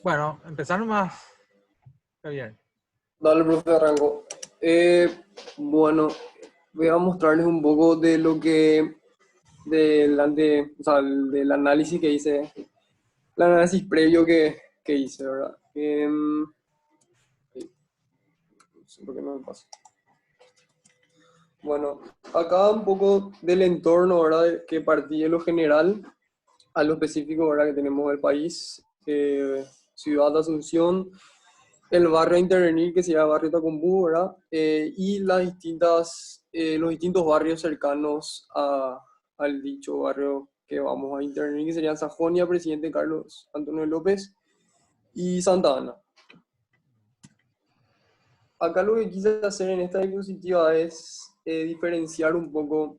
Bueno, empezar nomás. Está bien. Dale, profe, arranco. Bueno, voy a mostrarles un poco de lo que, o sea, del análisis que hice, el análisis previo que hice, ¿verdad? No sé por qué no me pasa. Bueno, acá un poco del entorno, ¿verdad? Que partí de lo general a lo específico, ¿verdad? Que tenemos el país, Ciudad de Asunción, el barrio a intervenir que se llama Barrio Tacumbú, ¿verdad? Y los distintos barrios cercanos al dicho barrio que vamos a intervenir, que serían Sajonia, Presidente Carlos Antonio López y Santa Ana. Acá lo que quise hacer en esta diapositiva es diferenciar un poco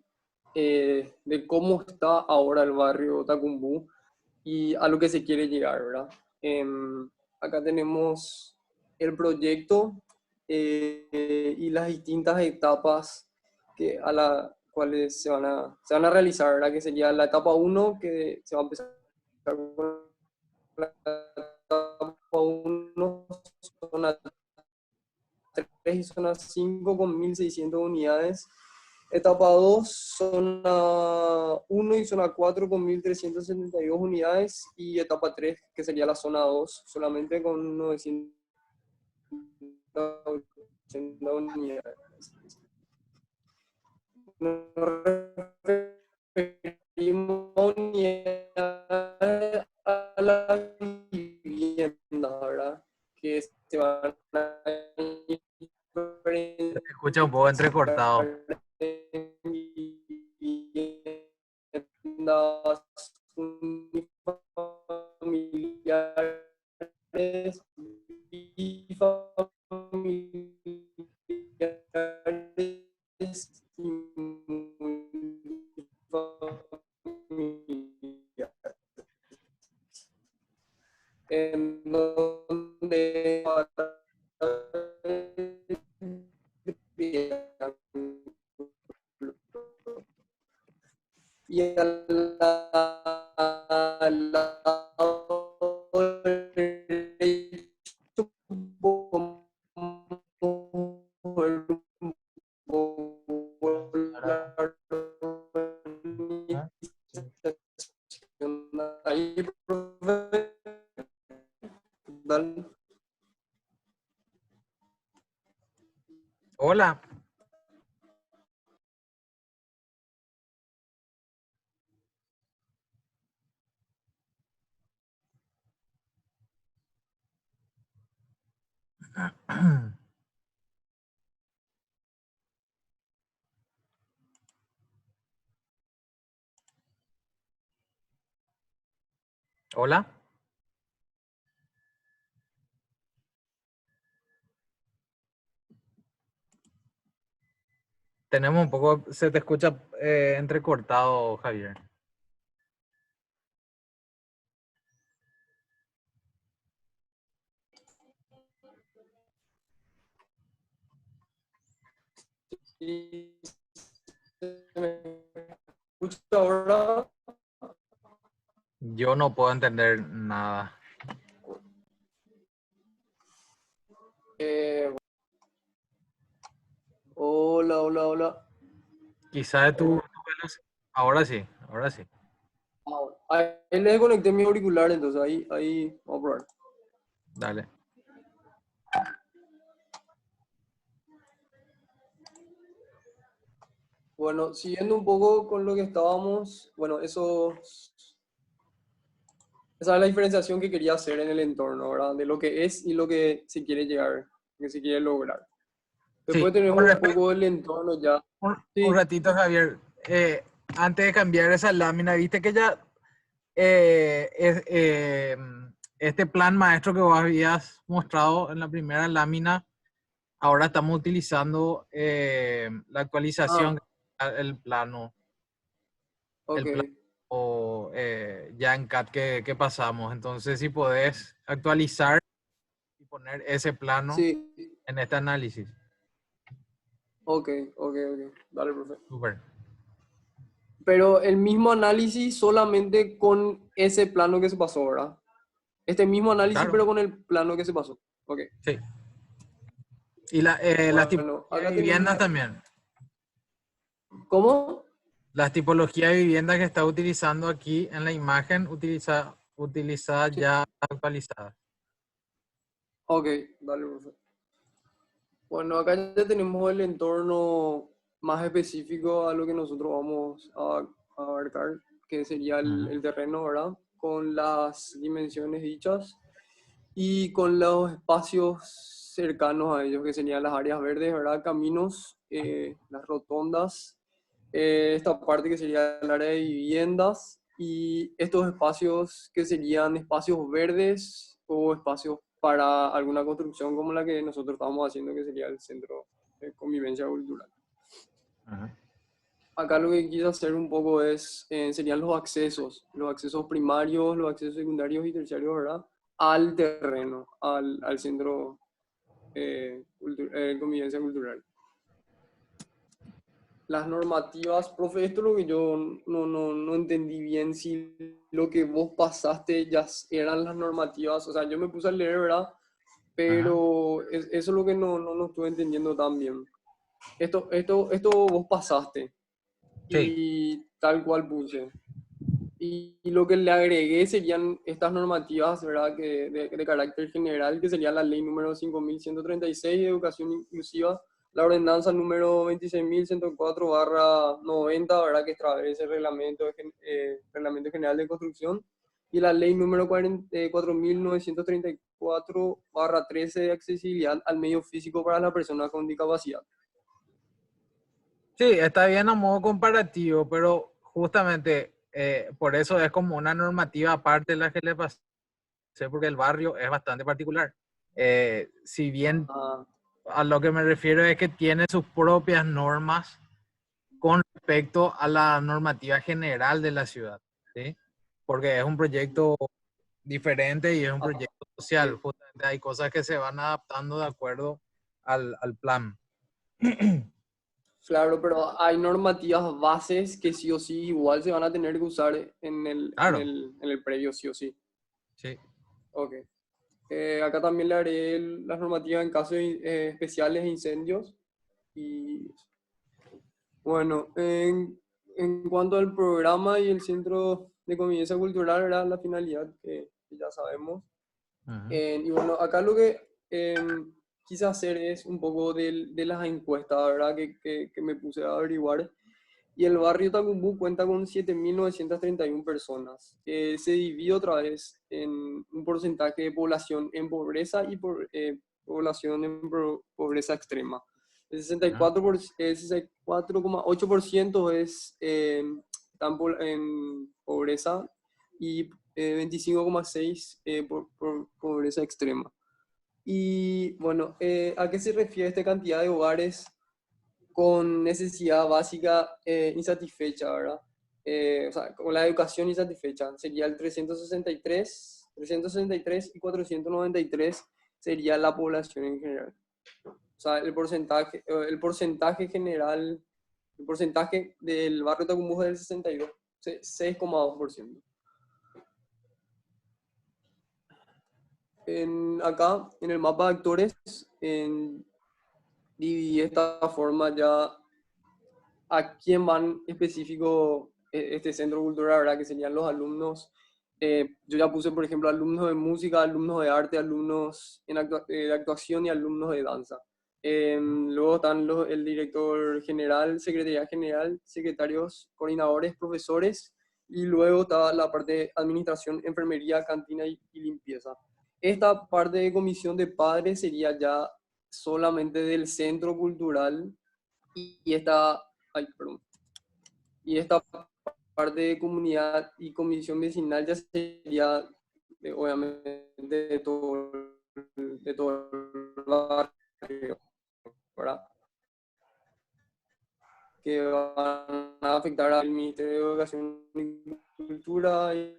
de cómo está ahora el barrio Tacumbú y a lo que se quiere llegar, ¿verdad? Acá tenemos el proyecto y las distintas etapas a las cuales se van a realizar, ¿verdad? Que sería la etapa uno que se va a empezar con la etapa 1, zona 3 y zona 5 con 1.600 unidades. Etapa 2 zona uno y zona 4 con 1.372 unidades. Y etapa 3 que sería la zona 2 solamente con 980 unidades. Nos referimos a unidades a la vivienda, ¿verdad? Que se van a Se te escucha un poco entrecortado. diferenciar en viviendas unifamiliares, bifamiliares y multifamiliares, en donde y al lado derecho podemos ver un poco la organización. Ahí, profe, dale. Hola. Hola. Tenemos un poco, se te escucha entrecortado, Javier. Y se me escucha ahora. Yo no puedo entender nada. Eh, Hola, hola, hola. Quizá de Ahora sí, ahora sí. Ahí le desconecté mi auricular, entonces ahí vamos a probar. Dale. Bueno, siguiendo un poco con lo que estábamos, bueno, esa es la diferenciación que quería hacer en el entorno, ¿verdad? De lo que es y lo que se quiere llegar, que se quiere lograr. Sí, Después tenemos con un respecto, poco del entorno ya. un Sí, ratito, Javier. Antes de cambiar esa lámina, viste que ya este plan maestro que vos habías mostrado en la primera lámina, ahora estamos utilizando la actualización, ah, el plano, ok. el plano ya en CAD que pasamos. Entonces, si podés actualizar y poner ese plano Sí, en este análisis. ok, ok. Dale, profe. Súper. Pero el mismo análisis solamente con ese plano que se pasó, ¿verdad? Este mismo análisis, Claro, pero con el plano que se pasó. Ok. sí. Y las Bueno, tipologías de acá viviendas tenemos... también. ¿Cómo? Las tipologías de vivienda que está utilizando aquí en la imagen, utilizadas Sí. ya actualizadas. Ok, dale, profe. Bueno, acá ya tenemos el entorno más específico a lo que nosotros vamos a abarcar, que sería Ujú. el terreno, ¿verdad? Con las dimensiones dichas y con los espacios cercanos a ellos, que serían las áreas verdes, ¿verdad? Caminos, las rotondas, esta parte que sería el área de viviendas y estos espacios que serían espacios verdes o espacios para alguna construcción como la que nosotros estamos haciendo, que sería el centro de convivencia cultural. Ajá. Acá lo que quise hacer un poco serían los accesos primarios, los accesos secundarios y terciarios, ¿verdad? Al terreno, al centro convivencia cultural. Las normativas, profe, esto es lo que yo no entendí bien, si lo que vos pasaste ya eran las normativas, o sea, yo me puse a leer, ¿verdad? Ajá. Pero eso es lo que no estuve entendiendo tan bien. Esto vos pasaste Sí. y tal cual puse. Y lo que le agregué serían estas normativas, ¿verdad? Que de carácter general, que sería la ley número 5136 de educación inclusiva, la ordenanza número 26.104/90, ¿verdad? Que establece el reglamento, reglamento general de construcción, y la ley número 4934/13 de accesibilidad al medio físico para las personas con discapacidad. Sí, está bien a modo comparativo, pero justamente por eso es como una normativa aparte de la que le pasé, porque el barrio es bastante particular. Si bien Ah, a lo que me refiero es que tiene sus propias normas con respecto a la normativa general de la ciudad, ¿sí? Porque es un proyecto diferente y es un ah, proyecto social. ok. Justamente hay cosas que se van adaptando de acuerdo al plan. Claro, pero hay normativas bases que sí o sí igual se van a tener que usar Claro, en el previo, sí o sí. sí. Ok. Acá también le haré las normativas en casos especiales de incendios. Y bueno, en cuanto al programa y el centro de convivencia cultural, era la finalidad que ya sabemos. Ujú. Y bueno, acá lo que quise hacer es un poco de las encuestas, ¿verdad? Que me puse a averiguar. Y el barrio Tacumbú cuenta con 7.931 personas. Se divide otra vez en un porcentaje de población en pobreza y población en pobreza extrema. El Ujú. 64,8% está en pobreza y 25,6% por pobreza extrema. Y bueno, ¿a qué se refiere esta cantidad de hogares con necesidad básica insatisfecha, ¿verdad? O sea, con la educación insatisfecha? Sería el 363 y 493 sería la población en general. O sea, el porcentaje general, el porcentaje del barrio Tacumbú es del 62, 6,2%. Acá, en el mapa de actores, dividí de esta forma ya a quién van específico este centro cultural, ¿verdad? Que serían los alumnos. Yo ya puse, por ejemplo, alumnos de música, alumnos de arte, alumnos de actuación y alumnos de danza. Luego están el director general, secretaría general, secretarios, coordinadores, profesores, y luego está la parte de administración, enfermería, cantina y limpieza. Esta parte de comisión de padres sería ya solamente del centro cultural y esta, ay, perdón, y esta parte de comunidad y comisión vecinal ya sería, obviamente, de todo el barrio, ¿verdad? Que van a afectar al Ministerio de Educación y Cultura y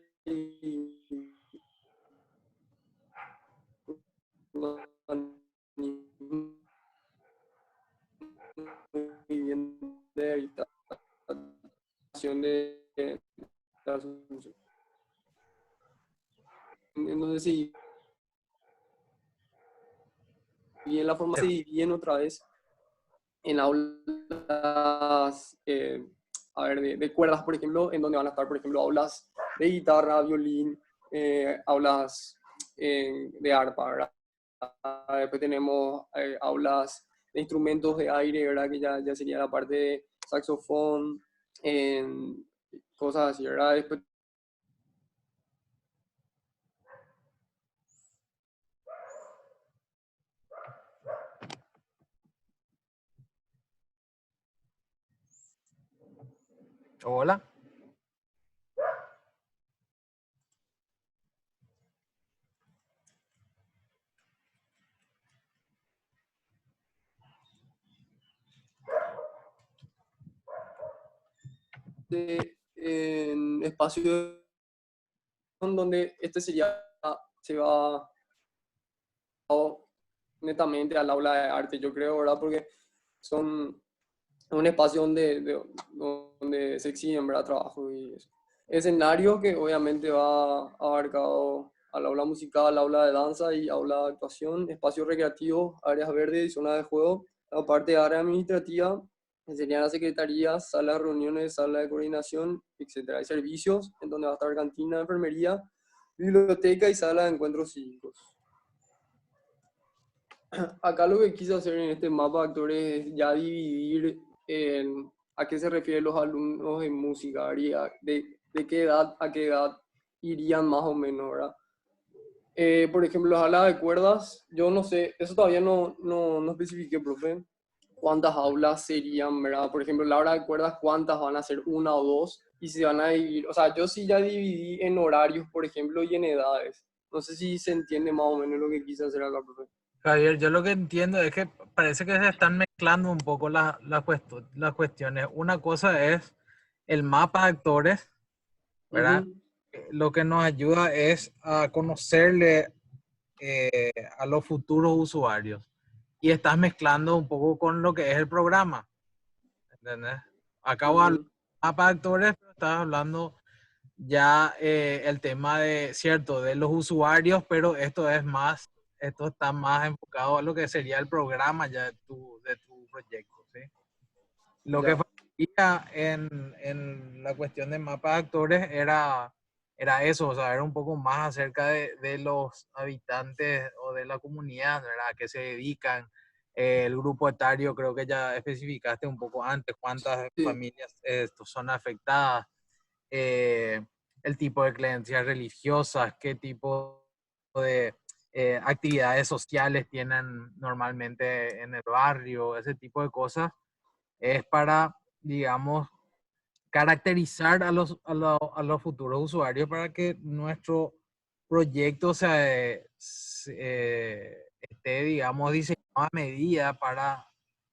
de habitación de la Asunción. en donde se dividen la forma, se dividen otra vez en aulas, a ver, de cuerdas, por ejemplo, en donde van a estar, por ejemplo, aulas de guitarra, violín, aulas de arpa, ¿verdad? Después tenemos aulas de instrumentos de aire, ¿verdad? Que ya sería la parte de saxofón, cosas así, ¿verdad? Después Hola. en espacios donde este sería, se va netamente al aula de arte, yo creo, ¿verdad? Porque son un espacio donde se exigen, ¿verdad? Trabajo y eso. Escenario que obviamente va abarcado al aula musical, al aula de danza y aula de actuación, espacios recreativos, áreas verdes y zonas de juego, aparte de área administrativa, que serían las secretarías, salas de reuniones, sala de coordinación, etcétera. Hay servicios en donde va a estar cantina, enfermería, biblioteca y sala de encuentros cívicos. Acá lo que quise hacer en este mapa de actores es ya dividir en a qué se refieren los alumnos en música, ¿verdad? De qué edad a qué edad irían más o menos, ¿verdad? Por ejemplo, las aulas de cuerdas, yo no sé, eso todavía no especifiqué, profe, cuántas aulas serían, ¿verdad? Por ejemplo, la hora de cuerdas, cuántas van a ser, una o dos, y se van a dividir, o sea, yo sí ya dividí en horarios, por ejemplo, y en edades. No sé si se entiende más o menos lo que quise hacer acá, profe. Javier, yo lo que entiendo es que parece que se están mezclando un poco las cuestiones. Una cosa es el mapa de actores, ¿verdad? Ujú. Lo que nos ayuda es a conocerle a los futuros usuarios. Y estás mezclando un poco con lo que es el programa, ¿entendés? Acabo de hablar Ujú. del mapa de actores, pero estás hablando ya el tema de, cierto, de los usuarios, pero esto está más enfocado a lo que sería el programa ya de tu proyecto, ¿sí? Lo que Ya. faltaría en la cuestión de mapa de actores era eso, saber un poco más acerca de los habitantes o de la comunidad, ¿verdad? A qué se dedican, el grupo etario, creo que ya especificaste un poco antes cuántas Sí, familias son afectadas, eh, el tipo de creencias religiosas, qué tipo de actividades sociales tienen normalmente en el barrio, ese tipo de cosas, es para, digamos, caracterizar a los futuros usuarios para que nuestro proyecto esté, digamos, diseñado a medida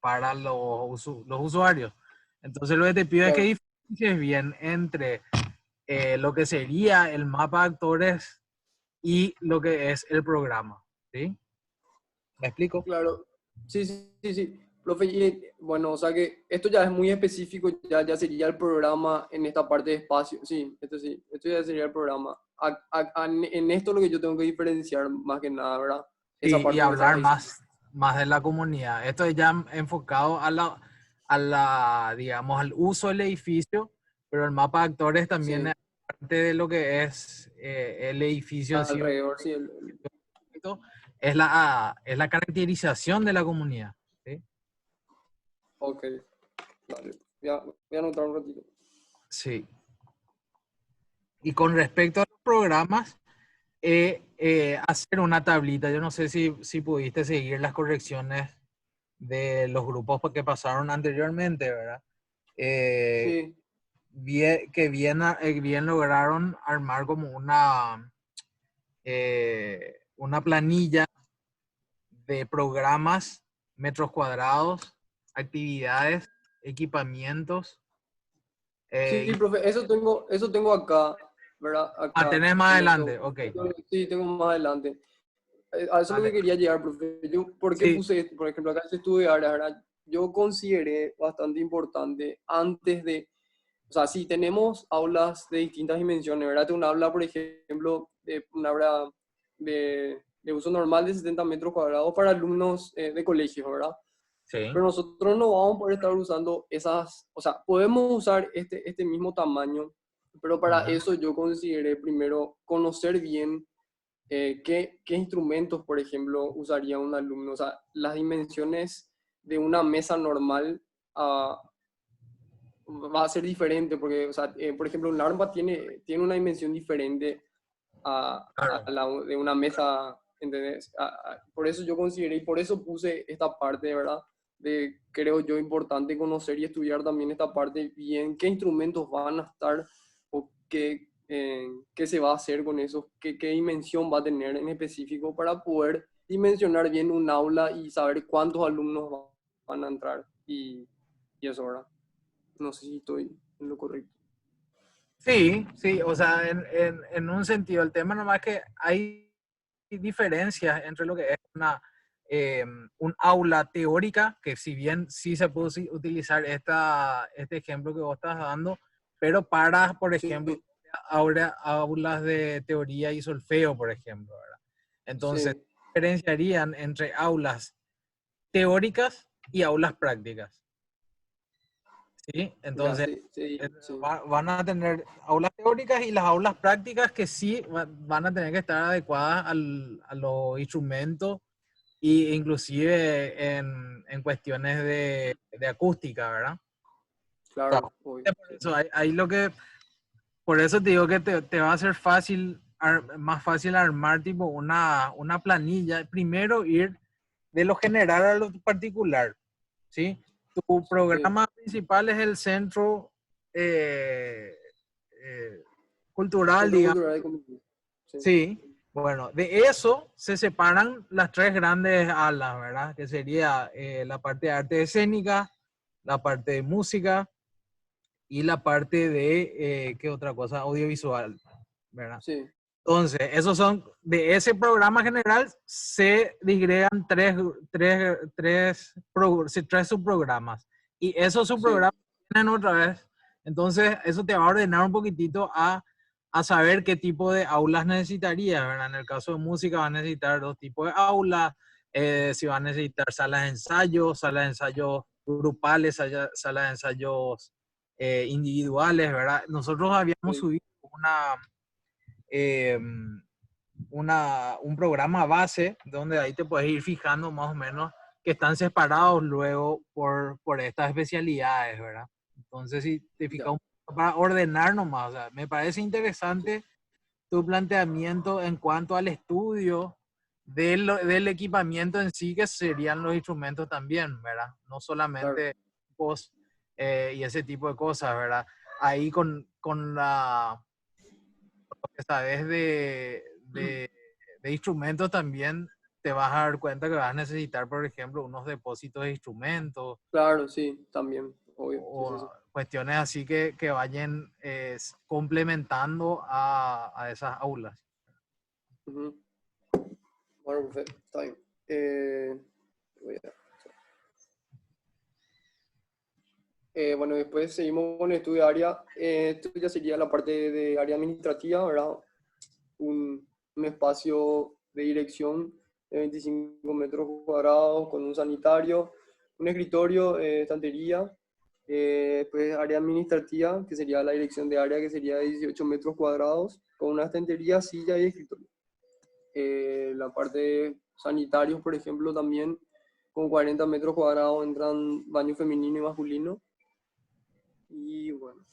para los usuarios. Entonces lo que te pido es que claro, diferencies bien entre lo que sería el mapa de actores y lo que es el programa. ¿Sí? ¿Me explico? claro. Sí, sí, sí, sí. Profe, y, bueno, o sea que esto ya es muy específico, ya sería el programa en esta parte de espacio. Sí, esto ya sería el programa. En esto lo que yo tengo que diferenciar más que nada, ¿verdad? Esa Sí, y parte que me estabas hablar diciendo. más de la comunidad. Esto es ya enfocado digamos, al uso del edificio, pero el mapa de actores también es Sí, parte de lo que es el edificio en sí. alrededor, sí. Es la caracterización de la comunidad. ¿Sí? Ok, vale. Voy a anotar un ratito. Sí. Y con respecto a los programas, hacer una tablita. Yo no sé si pudiste seguir las correcciones de los grupos que pasaron anteriormente, ¿verdad? Eh, Sí, bien lograron armar como una planilla de programas, metros cuadrados, actividades, equipamientos. sí, Y profe, eso tengo acá, ¿verdad? Acá, tenés más en adelante, esto. ok. Sí, tengo más adelante. A eso es lo que Dale. quería llegar, profe. Yo, ¿por qué Sí, puse esto? Por ejemplo, acá se estudia área, ¿verdad? Yo consideré bastante importante antes de, o sea, si tenemos aulas de distintas dimensiones, ¿verdad? Un aula, por ejemplo, un aula de uso normal de 70 metros cuadrados para alumnos de colegios, ¿verdad? Sí. Pero nosotros no vamos a poder estar usando esas, o sea, podemos usar este mismo tamaño, pero para Ujú. eso yo consideré primero conocer bien qué instrumentos, por ejemplo, usaría un alumno. O sea, las dimensiones de una mesa normal ah, va a ser diferente, porque, o sea, por ejemplo, un arpa tiene una dimensión diferente a Claro. la de una mesa, ¿entendés? Por eso yo consideré y por eso puse esta parte, ¿verdad? De, creo yo, importante conocer y estudiar también esta parte bien, qué instrumentos van a estar o qué se va a hacer con eso, qué dimensión va a tener en específico para poder dimensionar bien un aula y saber cuántos alumnos van a entrar y eso, ¿verdad? No sé si estoy en lo correcto. Sí, sí, o sea, en un sentido, el tema nomás que hay diferencias entre lo que es un aula teórica, que si bien sí se puede utilizar este ejemplo que vos estás dando, pero para, por ejemplo, Sí, ahora aulas de teoría y solfeo, por ejemplo, ¿verdad? Entonces, sí. diferenciarían entre aulas teóricas y aulas prácticas. ¿Sí? Ya, Entonces, sí, sí, sí. van a tener aulas teóricas y las aulas prácticas que sí van a tener que estar adecuadas a los instrumentos e inclusive en cuestiones de acústica, ¿verdad? O sea, Claro, obvio, por sí. eso, por eso te digo que te va a ser fácil, más fácil armar tipo una planilla. Primero ir de lo general a lo particular, ¿sí? Tu Sí, programa principal es el centro eh, eh, cultural, Centro digamos. Cultural de Convivencia. Sí, Sí. Bueno, de eso se separan las tres grandes alas, ¿verdad? Que sería la parte de arte escénica, la parte de música y la parte de, ¿qué otra cosa? Audiovisual, ¿verdad? sí, Entonces, esos son, de ese programa general se digregan tres subprogramas. Y esos sí, subprogramas tienen otra vez. Entonces, eso te va a ordenar un poquitito a saber qué tipo de aulas necesitarías, ¿verdad? En el caso de música va a necesitar dos tipos de aulas. Si va a necesitar salas de ensayo grupales, salas de ensayos individuales, ¿verdad? Nosotros habíamos sí. subido eh, un programa base donde ahí te puedes ir fijando más o menos que están separados luego por estas especialidades, ¿verdad? Entonces, si te Ya, fijas un poco para ordenar nomás, o sea, me parece interesante tu planteamiento en cuanto al estudio del equipamiento en sí, que serían los instrumentos también, ¿verdad? No claro. solamente post y ese tipo de cosas, ¿verdad? Ahí con lo que sabes de instrumentos también te vas a dar cuenta que vas a necesitar, por ejemplo, unos depósitos de instrumentos Claro, sí, también, obvio. Sí, sí, o sí. cuestiones así que vayan complementando a esas aulas. Ujú. Bueno, perfecto, está bien. Voy a- bueno, después seguimos con el estudio de área. Esto ya sería la parte de área administrativa, ¿verdad? Un espacio de dirección de 25 metros cuadrados con un sanitario, un escritorio, estantería, pues área administrativa, que sería la dirección de área, que sería de 18 metros cuadrados, con una estantería, silla y escritorio. La parte de sanitarios, por ejemplo, también con 40 metros cuadrados entran baño femenino y masculino. Y bueno.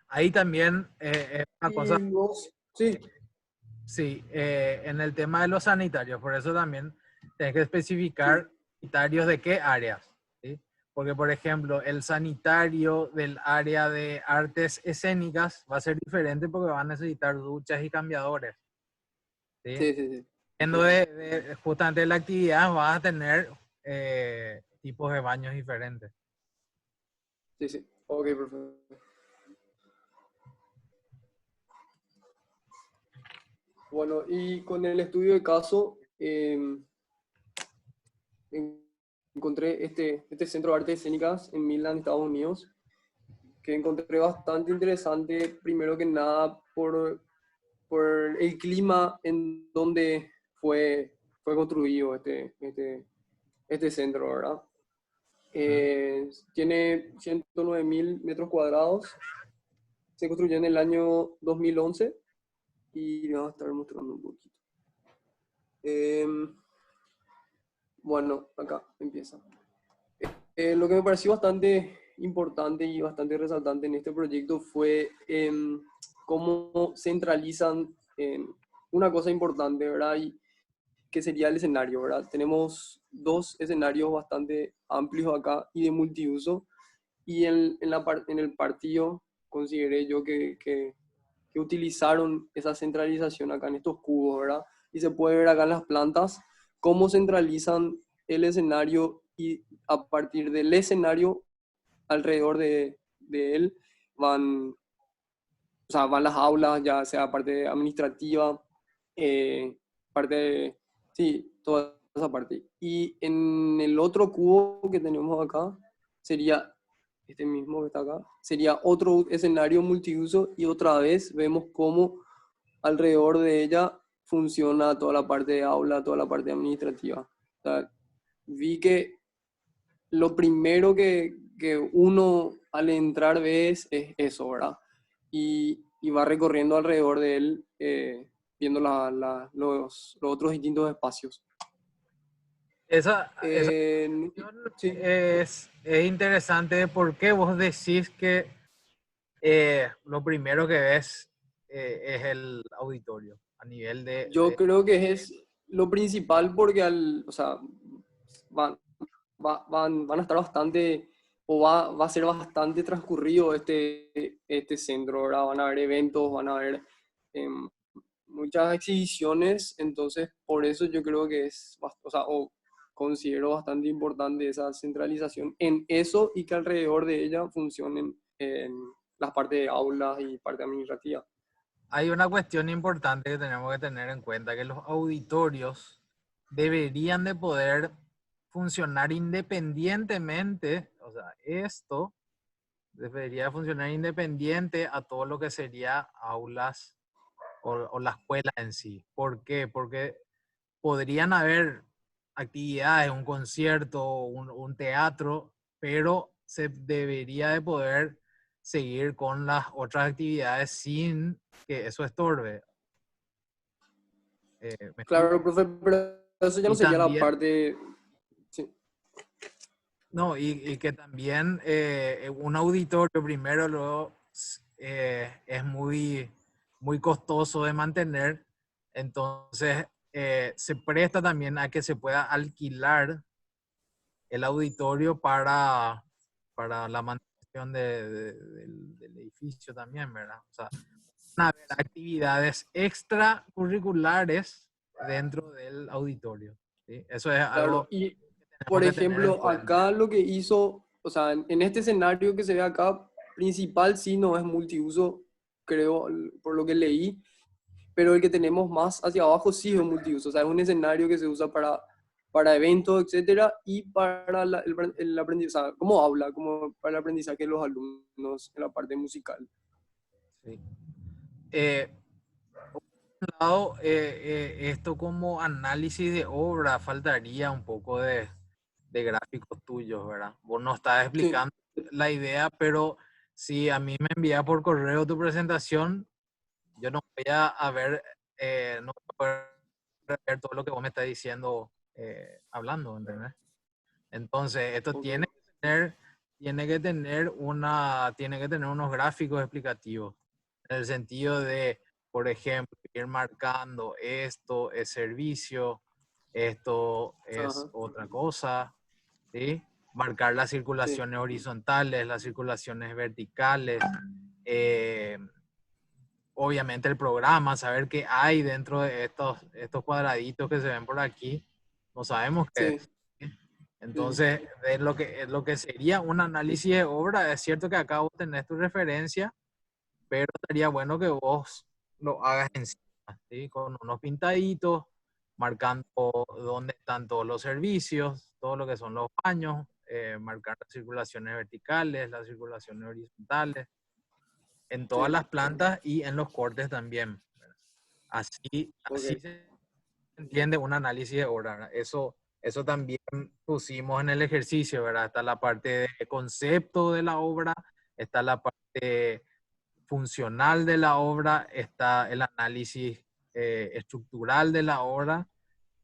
Ahí también es una cosa, Y los, sí, sí, en el tema de los sanitarios, por eso también tienes que sí, especificar sanitarios de qué áreas, ¿sí? Porque, por ejemplo, el sanitario del área de artes escénicas va a ser diferente porque va a necesitar duchas y cambiadores, ¿sí? sí, sí, sí. Dependiendo Sí, justamente de la actividad, vas a tener tipos de baños diferentes. sí, sí. Ok, perfecto. Bueno, y con el estudio de caso, encontré este centro de artes escénicas en Midland, Estados Unidos. que encontré bastante interesante, primero que nada por el clima en donde fue construido este centro, ¿verdad? ¿Mm? Tiene 109.000 metros cuadrados, se construyó en el año 2011 y le vamos a estar mostrando un poquito. Bueno, acá empieza. Lo que me pareció bastante importante y bastante resaltante en este proyecto fue cómo centralizan una cosa importante, ¿verdad? Y que sería el escenario, ¿verdad? Tenemos dos escenarios bastante amplios acá y de multiuso. Y en el partido consideré yo que utilizaron esa centralización acá en estos cubos, ¿verdad? Y se puede ver acá en las plantas cómo centralizan el escenario y a partir del escenario alrededor de él van, o sea, van las aulas, ya sea parte administrativa, parte sí, toda esa parte. Y en el otro cubo que tenemos acá, sería este mismo que está acá, sería otro escenario multiuso y otra vez vemos cómo alrededor de ella funciona toda la parte de aula, toda la parte administrativa. O sea, vi que lo primero que uno al entrar ve es eso, ¿verdad? Y va recorriendo alrededor de él, viendo los otros distintos espacios. Esa Eh, cuestión sí, es interesante porque vos decís que lo primero que ves es el auditorio a nivel yo creo que es lo principal porque o sea, van, van a estar bastante, o va a ser bastante transcurrido este centro, ¿verdad? Van a haber eventos, van a haber em, muchas exhibiciones, entonces por eso yo creo que o sea, o considero bastante importante esa centralización en eso y que alrededor de ella funcionen en las partes de aulas y parte administrativa. hay una cuestión importante que tenemos que tener en cuenta, que los auditorios deberían de poder funcionar independientemente, o sea, esto debería funcionar independiente a todo lo que sería aulas o la escuela en sí. ¿Por qué? Porque podrían haber actividades, un concierto, un teatro, pero se debería de poder seguir con las otras actividades sin que eso estorbe. ¿Me Claro, explico? profe, pero eso ya no Y sería la también, parte... Sí, no, y que también un auditorio primero luego es muy costoso de mantener, entonces se presta también a que se pueda alquilar el auditorio para la mantención del edificio también, ¿verdad? O sea, van a haber actividades extracurriculares dentro del auditorio, ¿sí? Eso es claro. algo Y, que por tenemos que tener en ejemplo, cuenta. acá lo que hizo, o sea, en este escenario que se ve acá, principal sí no es multiuso, creo, por lo que leí, pero el que tenemos más hacia abajo sí es multiuso, o sea, es un escenario que se usa para eventos, etcétera, y para el aprendizaje, como aula, como para el aprendizaje de los alumnos en la parte musical. Sí. Eh, por un lado, esto como análisis de obra faltaría un poco de gráficos tuyos, ¿verdad? Vos no estás Sí, explicando la idea, pero si a mí me envía por correo tu presentación, yo no voy a ver, no voy a poder ver todo lo que vos me estás diciendo hablando, ¿entendés? Entonces, esto ok. tiene que tener unos gráficos explicativos, en el sentido de, por ejemplo, ir marcando esto es servicio, esto es Ajá, otra cosa, ¿sí? Marcar las sí, circulaciones horizontales, las circulaciones verticales, eh, obviamente el programa, saber qué hay dentro de estos cuadraditos que se ven por aquí, no sabemos qué sí, es. ¿Sí? sí, Entonces, es lo que sería un análisis de obra. Es cierto que acá vos tenés tu referencia, pero estaría bueno que vos lo hagas encima, ¿sí? Con unos pintaditos, marcando dónde están todos los servicios, todo lo que son los baños, marcar las circulaciones verticales, las circulaciones horizontales, en todas Sí, las plantas y en los cortes también. Así ok. se entiende un análisis de obra, ¿verdad? Eso también pusimos en el ejercicio, ¿verdad? Está la parte de concepto de la obra, está la parte funcional de la obra, está el análisis estructural de la obra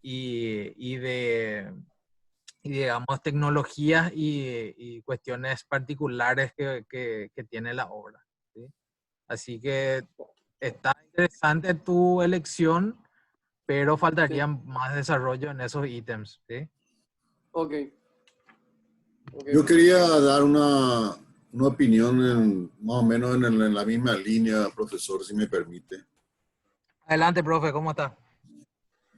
y digamos, tecnologías y cuestiones particulares que tiene la obra, ¿sí? Así que está interesante tu elección, pero faltaría Sí, más desarrollo en esos ítems, ¿sí? ok. Ok, Yo quería perfecto. dar una opinión más o menos en la misma línea, profesor, si me permite. Adelante, profe, ¿cómo está?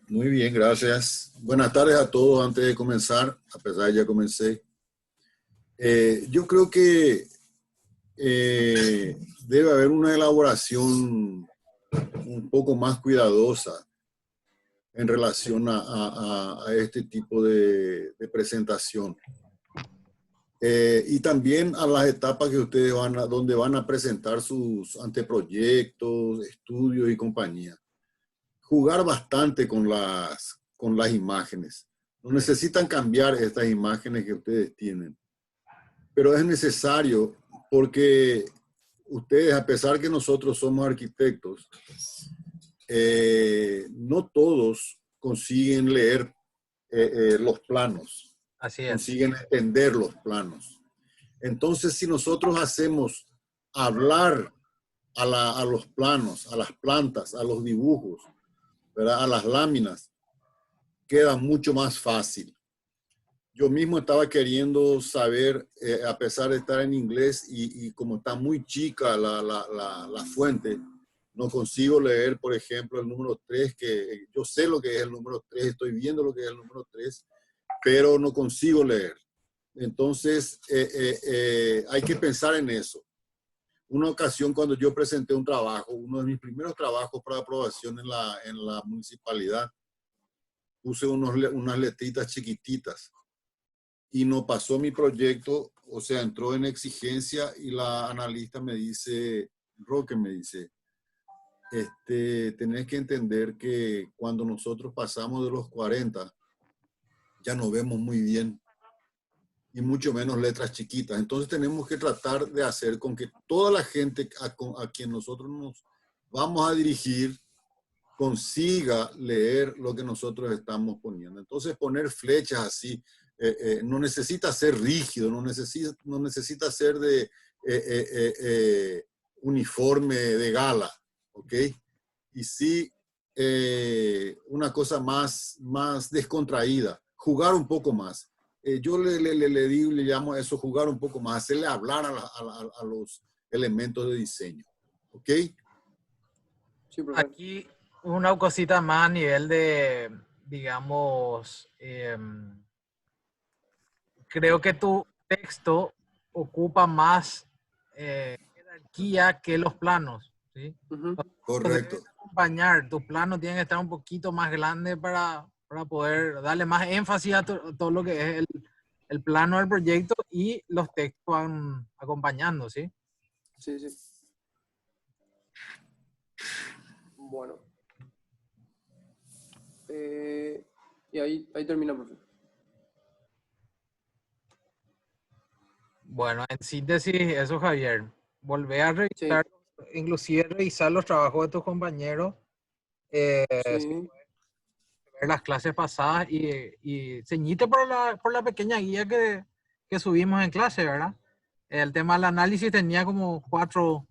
Muy bien, gracias. Buenas tardes a todos. Antes de comenzar, a pesar de ya comencé, yo creo que debe haber una elaboración un poco más cuidadosa en Sí, relación a este tipo de presentación. Y también a las etapas que ustedes donde van a presentar sus anteproyectos, estudios y compañía. Jugar bastante con las imágenes. No sí, necesitan cambiar estas imágenes que ustedes tienen, pero es necesario porque ustedes, a pesar que nosotros somos arquitectos, no todos consiguen leer los planos, así es. consiguen entender los planos. Entonces, si nosotros hacemos hablar a los planos, a las plantas, a los dibujos, ¿verdad? A las láminas, queda mucho más fácil. Yo mismo estaba queriendo saber, a pesar de estar en inglés y como está muy chica la fuente, no consigo leer, por ejemplo, el número 3, que yo sé lo que es el número 3, estoy viendo lo que es el número 3, pero no consigo leer. Entonces, hay que pensar en eso. Una ocasión cuando yo presenté un trabajo, uno de mis primeros trabajos para aprobación en la municipalidad, puse unas letritas chiquititas y no pasó mi proyecto, o sea, entró en exigencia y la analista me dice, Roque me dice, tenés que entender que cuando nosotros pasamos de los 40, ya no vemos muy bien y mucho menos letras chiquitas. Entonces tenemos que tratar de hacer con que toda la gente a quien nosotros nos vamos a dirigir consiga leer lo que nosotros estamos poniendo. Entonces poner flechas así no necesita ser rígido, no necesita ser de uniforme de gala, ¿ok? Y sí una cosa más descontraída, jugar un poco más. Yo le llamo a eso jugar un poco más, hacerle hablar a los elementos de diseño, ¿ok? Sí, profe. Aquí una cosita más a nivel de, digamos, creo que tu texto ocupa más jerarquía que los planos, ¿sí? Ujú. Correcto. Debes acompañar, tus planos tienen que estar un poquito más grandes para poder darle más énfasis a todo lo que es el plano del proyecto y los textos van acompañando, ¿sí? Sí, sí. Bueno. Y ahí termina, profe. Bueno, en síntesis, eso, Javier. Volvé a Sí, revisar, inclusive revisar los trabajos de tus compañeros, eh, sí, ver las clases pasadas y ceñite por la pequeña guía que subimos en clase, ¿verdad? El tema del análisis tenía como cuatro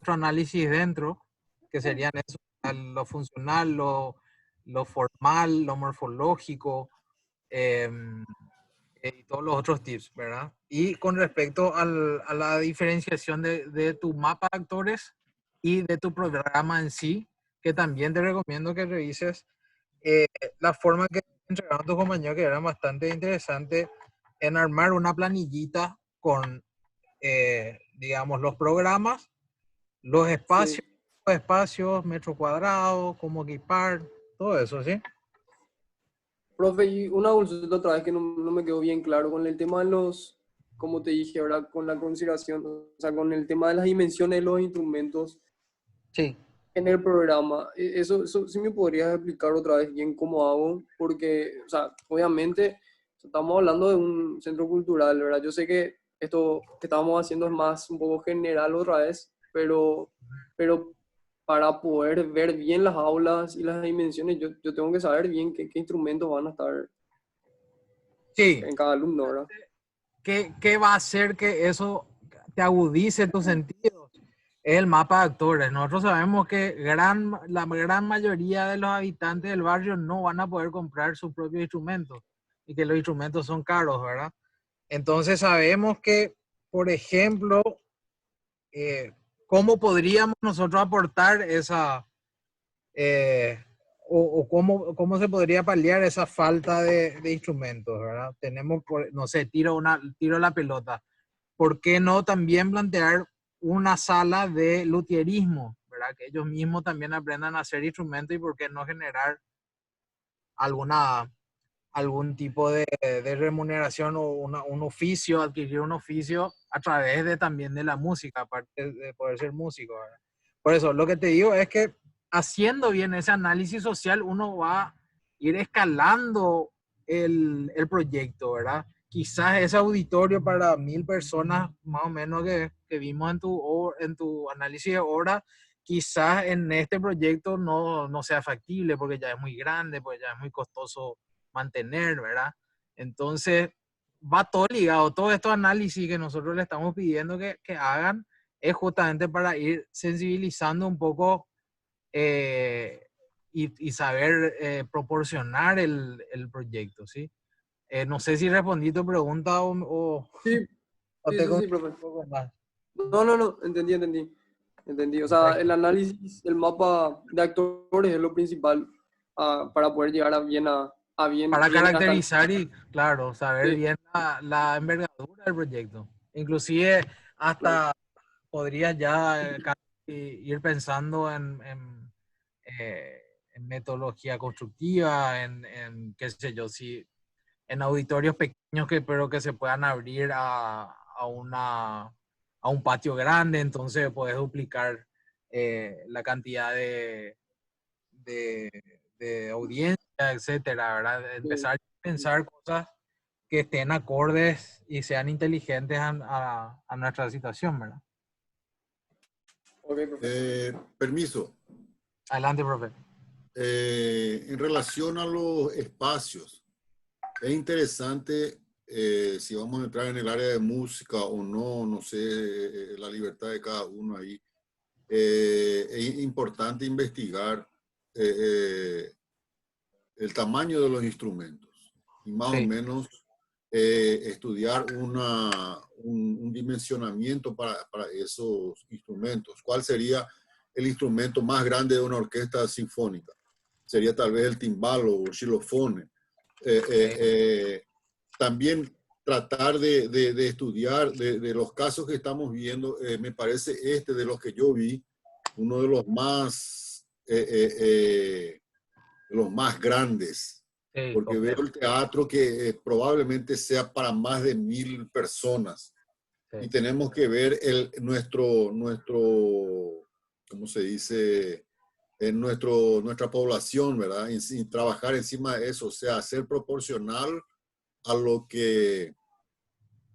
análisis dentro, que serían eso, lo funcional, lo formal, lo morfológico, eh, y todos los otros tips, ¿verdad? Y con respecto a la diferenciación de tu mapa de actores y de tu programa en sí, que también te recomiendo que revises eh, la forma que entregaron tus compañeros, que era bastante interesante, en armar una planillita con, digamos, los programas, sí. los espacios, metro cuadrado, cómo equipar, todo eso, ¿sí? Profe, y una consulta otra vez que no me quedó bien claro con el tema de los, como te dije, ahora con la consideración, o sea, con el tema de las dimensiones de los instrumentos Sí. en el programa. Eso sí me podrías explicar otra vez bien cómo hago, porque, o sea, obviamente estamos hablando de un centro cultural, ¿verdad? Yo sé que esto que estamos haciendo es más un poco general otra vez, pero para poder ver bien las aulas y las dimensiones, yo tengo que saber bien qué instrumentos van a estar Sí. en cada alumno, ¿verdad? ¿Qué va a hacer que eso te agudice tus sentidos? Es el mapa de actores. Nosotros sabemos que la gran mayoría de los habitantes del barrio no van a poder comprar sus propios instrumentos y que los instrumentos son caros, ¿verdad? Entonces sabemos que, por ejemplo, ¿cómo podríamos nosotros aportar esa, eh, o cómo se podría paliar esa falta de instrumentos, ¿verdad? Tenemos, no sé, tiro la pelota. ¿Por qué no también plantear una sala de luthierismo, ¿verdad? Que ellos mismos también aprendan a hacer instrumentos y por qué no generar alguna, algún tipo de remuneración o un oficio, adquirir un oficio a través de también de la música, aparte de poder ser músico, ¿verdad? Por eso, lo que te digo es que haciendo bien ese análisis social, uno va a ir escalando el proyecto, ¿verdad? Quizás ese auditorio para 1000 personas, más o menos que vimos en tu análisis de obra, quizás en este proyecto no sea factible porque ya es muy grande, porque ya es muy costoso mantener, ¿verdad? Entonces, va todo ligado. Todos estos análisis que nosotros le estamos pidiendo que hagan es justamente para ir sensibilizando un poco y saber proporcionar el proyecto, ¿sí? No sé si respondí tu pregunta Sí, o sí, te sí, sí, conté profe. un poco más. No, entendí. O sea, el Perfecto. análisis, el mapa de actores es lo principal para poder llegar a Para bien hasta el... caracterizar y, claro, saber Sí, bien la envergadura del proyecto. Inclusive claro. hasta podrías ya ir pensando en metodología constructiva, qué sé yo, si en auditorios pequeños pero que se puedan abrir a un patio grande, entonces puedes duplicar la cantidad de, de audiencia, etcétera, ¿verdad? Sí. Empezar a pensar cosas que estén acordes y sean inteligentes a nuestra situación, ¿verdad? Ok, profe. Permiso. Adelante, profe. En relación a los espacios, es interesante si vamos a entrar en el área de música o no, no sé, la libertad de cada uno ahí. Es importante investigar eh, el tamaño de los instrumentos y más o Sí, menos estudiar un dimensionamiento para esos instrumentos. ¿Cuál sería el instrumento más grande de una orquesta sinfónica? Sería tal vez el timbalo o el xilofone. sí, También tratar de estudiar de los casos que estamos viendo, me parece este de los que yo vi, uno de los más grandes, sí, porque veo completo. el teatro que probablemente sea para más de 1000 personas Sí, y tenemos que ver ¿cómo se dice? Nuestra población, ¿verdad? Y trabajar encima de eso, o sea, ser proporcional a lo que,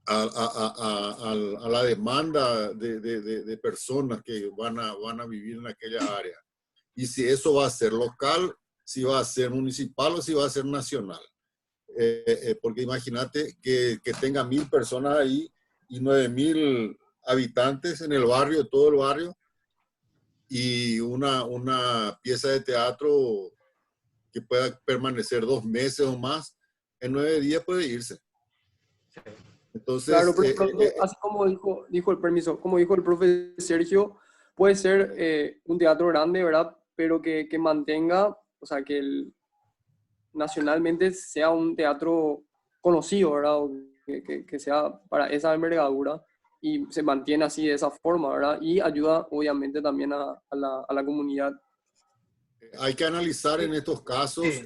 a la demanda de personas que van a vivir en aquella área. Y si eso va a ser local, si va a ser municipal o si va a ser nacional. Porque imagínate que tenga 1000 personas ahí y 9000 habitantes en el barrio, todo el barrio, y una pieza de teatro que pueda permanecer 2 meses o más, en 9 días puede irse. Claro, Entonces, pero profe, así como dijo el permiso, como dijo el profe Sergio, puede ser un teatro grande, ¿verdad? Pero que mantenga, o sea, nacionalmente sea un teatro conocido, ¿verdad? O que sea para esa envergadura y se mantiene así de esa forma, ¿verdad? Y ayuda obviamente también a la comunidad. hay que analizar en estos casos sí,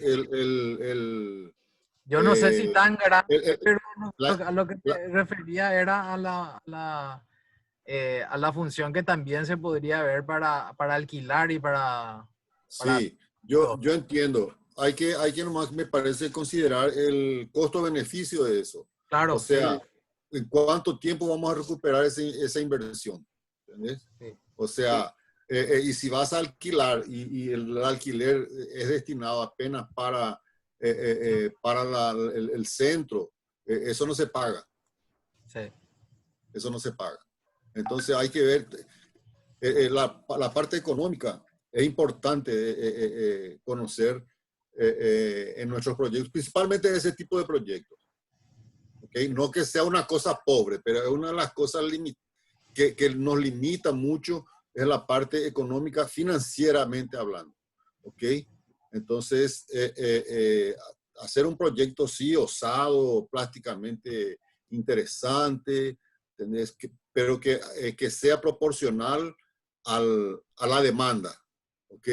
Yo no sé si Eh, tan grande, el- el- pero la- a lo que la- me refería era a la función que también se podría ver para alquilar y para... sí, yo entiendo. Hay que nomás, me parece, considerar el costo-beneficio de eso. O Claro, sí, sea, ¿en cuánto tiempo vamos a recuperar esa inversión? ¿Entendés? sí, O sea, y si vas a alquilar y el alquiler es destinado apenas para el centro, eso no se paga, sí. eso no se paga. Entonces hay que ver, la parte económica es importante conocer en nuestros proyectos, principalmente ese tipo de proyectos. ¿Okay? No que sea una cosa pobre, pero es una de las cosas que nos limita mucho es la parte económica financieramente hablando. ¿Ok? Entonces, hacer un proyecto sí osado, plásticamente interesante, pero que sea proporcional a la demanda. ¿Ok?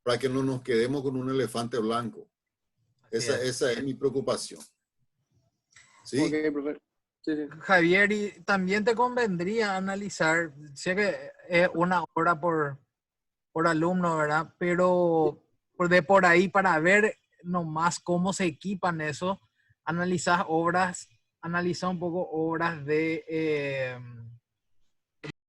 Para que no nos quedemos con un elefante blanco. Así es. Esa es mi preocupación. Ok, ¿Sí? profe. Sí, sí. Javier, y también te convendría analizar, sé que es una hora por alumno, ¿verdad? Pero por ahí, para ver nomás cómo se equipan eso, analiza un poco obras